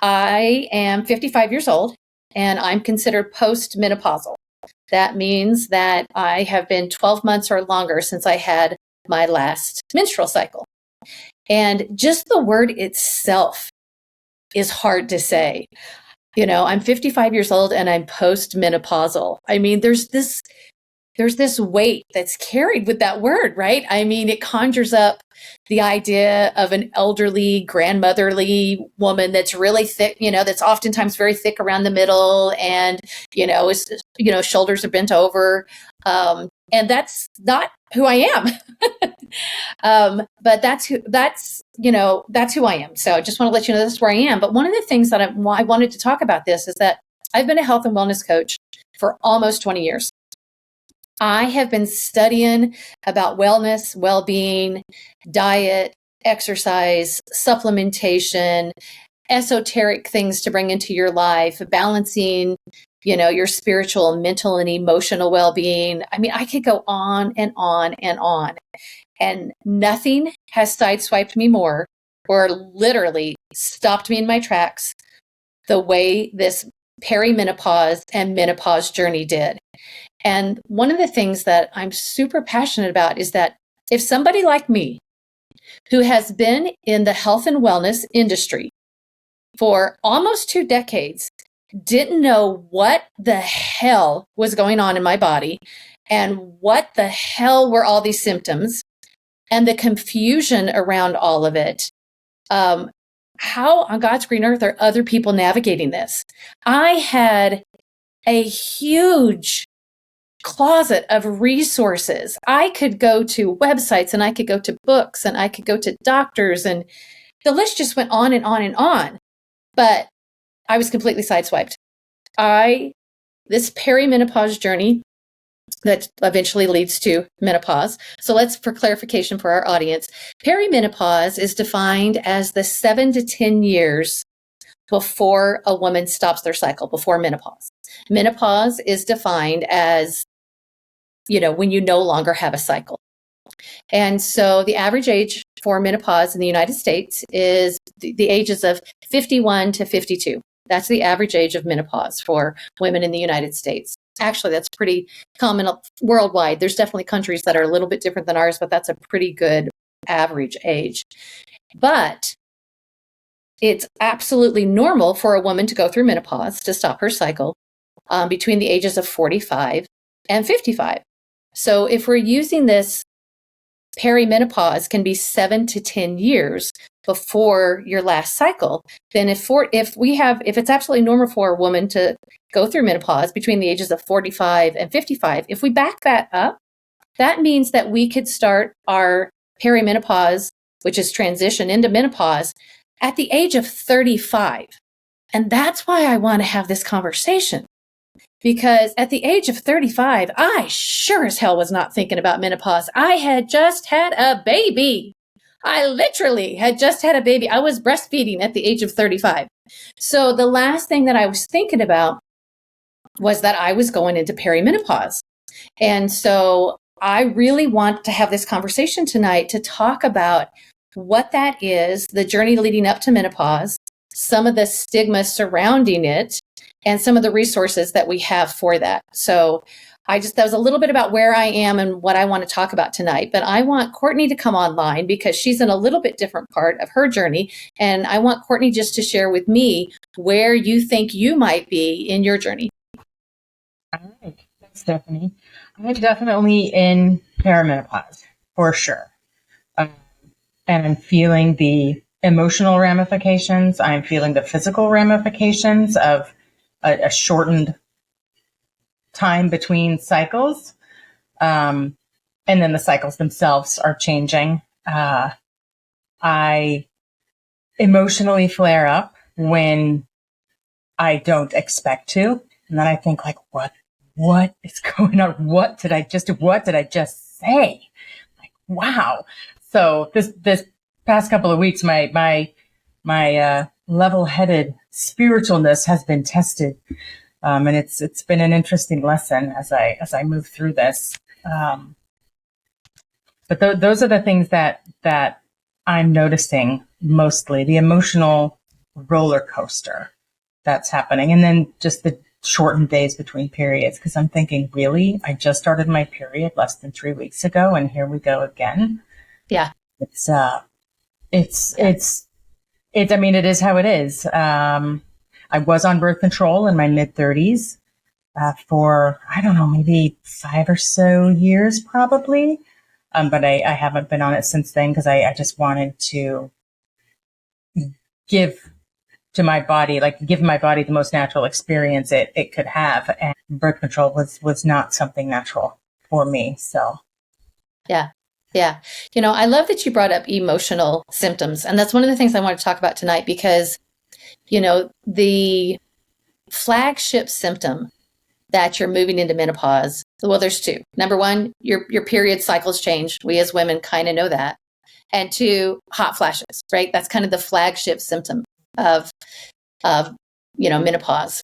I am 55 years old and I'm considered postmenopausal. That means that I have been 12 months or longer since I had my last menstrual cycle. And just the word itself is hard to say. I'm 55 years old and I'm postmenopausal. I mean, there's this weight that's carried with that word, right? I mean, it conjures up the idea of an elderly, grandmotherly woman that's really thick, that's oftentimes very thick around the middle and, shoulders are bent over. And that's not who I am. But that's who I am. So I just want to let you know that's where I am. But one of the things that I wanted to talk about this is that I've been a health and wellness coach for almost 20 years. I have been studying about wellness, well-being, diet, exercise, supplementation, esoteric things to bring into your life, balancing, your spiritual, mental, and emotional well-being. I mean, I could go on and on and on. And nothing has sideswiped me more or literally stopped me in my tracks the way this perimenopause and menopause journey did. And one of the things that I'm super passionate about is that if somebody like me, who has been in the health and wellness industry for almost 2 decades, didn't know what the hell was going on in my body and what the hell were all these symptoms and the confusion around all of it, how on God's green earth are other people navigating this? I had a huge closet of resources. I could go to websites and I could go to books and I could go to doctors and the list just went on and on and on. But I was completely sideswiped. This perimenopause journey that eventually leads to menopause. So for clarification for our audience, perimenopause is defined as the 7 to 10 years before a woman stops their cycle, before menopause. Menopause is defined as, when you no longer have a cycle. And so the average age for menopause in the United States is the ages of 51 to 52. That's the average age of menopause for women in the United States. Actually, that's pretty common worldwide. There's definitely countries that are a little bit different than ours, but that's a pretty good average age. But it's absolutely normal for a woman to go through menopause, to stop her cycle, between the ages of 45 and 55. So if we're using this, perimenopause can be 7 to 10 years before your last cycle. Then if it's absolutely normal for a woman to go through menopause between the ages of 45 and 55, if we back that up, that means that we could start our perimenopause, which is transition into menopause, at the age of 35. And that's why I want to have this conversation. Because at the age of 35, I sure as hell was not thinking about menopause. I had just had a baby. I literally had just had a baby. I was breastfeeding at the age of 35. So the last thing that I was thinking about was that I was going into perimenopause. And so I really want to have this conversation tonight to talk about what that is, the journey leading up to menopause, some of the stigma surrounding it, and some of the resources that we have for that. So that was a little bit about where I am and what I want to talk about tonight. But I want Courtney to come online because she's in a little bit different part of her journey. And I want Courtney just to share with me where you think you might be in your journey. All right. Thanks, Stephanie. I'm definitely in perimenopause, for sure. And I'm feeling the emotional ramifications. I'm feeling the physical ramifications of a shortened time between cycles. And then the cycles themselves are changing. I emotionally flare up when I don't expect to. And then I think like, what is going on? What did I just say? Like, wow. So this past couple of weeks, my level-headed spiritualness has been tested. And it's been an interesting lesson as I move through this. But those are the things that I'm noticing mostly: the emotional roller coaster that's happening. And then just the shortened days between periods. Cause I'm thinking, really, I just started my period less than 3 weeks ago. And here we go again. Yeah. I mean, it is how it is. I was on birth control in my mid 30s, for, I don't know, maybe 5 or so years, probably. But I haven't been on it since then because I just wanted to give my body the most natural experience it could have. And birth control was not something natural for me. So. Yeah. Yeah. I love that you brought up emotional symptoms. And that's one of the things I want to talk about tonight because, the flagship symptom that you're moving into menopause, well, there's two. Number one, your period cycles change. We as women kind of know that. And two, hot flashes, right? That's kind of the flagship symptom of menopause.